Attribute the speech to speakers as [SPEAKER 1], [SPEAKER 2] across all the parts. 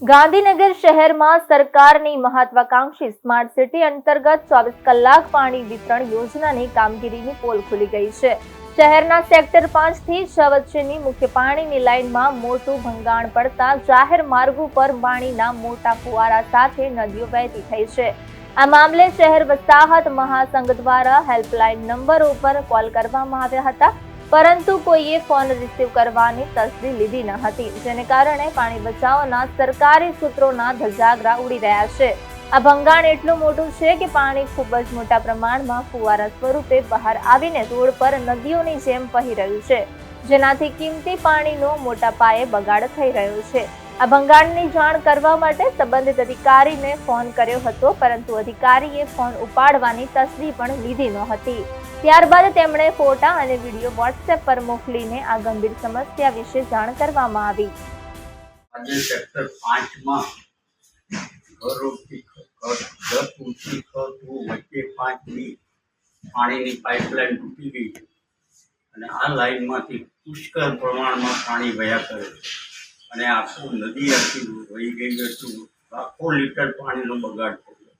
[SPEAKER 1] ગાંધીનગર શહેરમાં સરકારની મહત્વાકાંક્ષી સ્માર્ટ સિટી અંતર્ગત 24 કલાક પાણી વિતરણ યોજનાની કામગીરીની પોલ ખુલી ગઈ છે। શહેરના સેક્ટર 5 થી 6 વચ્ચેની મુખ્ય પાણીની લાઇનમાં મોટું ભંગાણ પડતા જાહેર માર્ગો પર પાણીના મોટા ફુવારા સાથે નદીઓ વહેતી થઈ છે। આ મામલે શહેર વસાહત મહાસંઘ દ્વારા હેલ્પલાઇન નંબરો પર કોલ કરવામાં આવ્યા હતા, પરંતુ કોઈએ ફોન રિસીવ કરવાની તસ્દી લીધી ન હતી, જેને કારણે પાણી બચાવના સરકારી સૂત્રોના ધજાગરા ઉડી રહ્યા છે। આ ભંગાણ એટલું મોટું છે કે પાણી ખૂબ જ મોટા પ્રમાણમાં ફુવારા સ્વરૂપે બહાર આવીને રોડ પર નદીઓની જેમ વહી રહ્યું છે, જેનાથી કિંમતી પાણીનો મોટા પાયે બગાડ થઈ રહ્યો છે। આ ભંગાણની જાણ કરવા માટે સંબંધિત અધિકારીને ફોન કર્યો હતો, પરંતુ અધિકારીએ ફોન ઉપાડવાની તસ્દી પણ લીધી નહોતી। ત્યારબાદ તેમણે ફોટા અને વિડીયો વોટ્સએપ પર મોકલીને આ ગંભીર સમસ્યા વિશે જાણ કરવામાં આવી।
[SPEAKER 2] આજે સેક્ટર 5 માં ઘરોથી વચ્ચે 5ની પાણીની પાઇપલાઇન તૂટી ગઈ છે અને આ લાઇનમાંથી પુષ્કળ પ્રમાણમાં પાણી વહ્યા કરે છે અને આખું નદી આખી વહી ગઈ હતું। લાખો લીટર પાણીનો બગાડ થયો।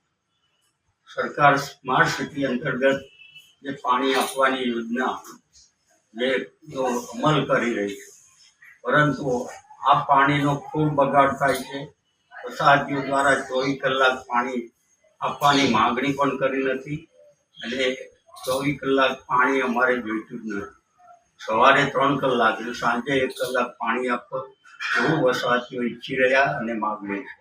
[SPEAKER 2] સરકાર સ્માર્ટ સિટી અંતર્ગત જે પાણી આપવાની યોજના જેનો અમલ કરી રહી છે, પરંતુ આ પાણીનો ખૂબ બગાડ થાય છે। વસાહતીઓ દ્વારા 24 કલાક પાણી આપવાની માગણી પણ કરી નથી અને 24 કલાક પાણી અમારે જોઈતું જ નથી। સવારે 3 કલાક અને સાંજે 1 કલાક પાણી આપો એવું વસાહતીઓ ઈચ્છી રહ્યા અને માગણી છે।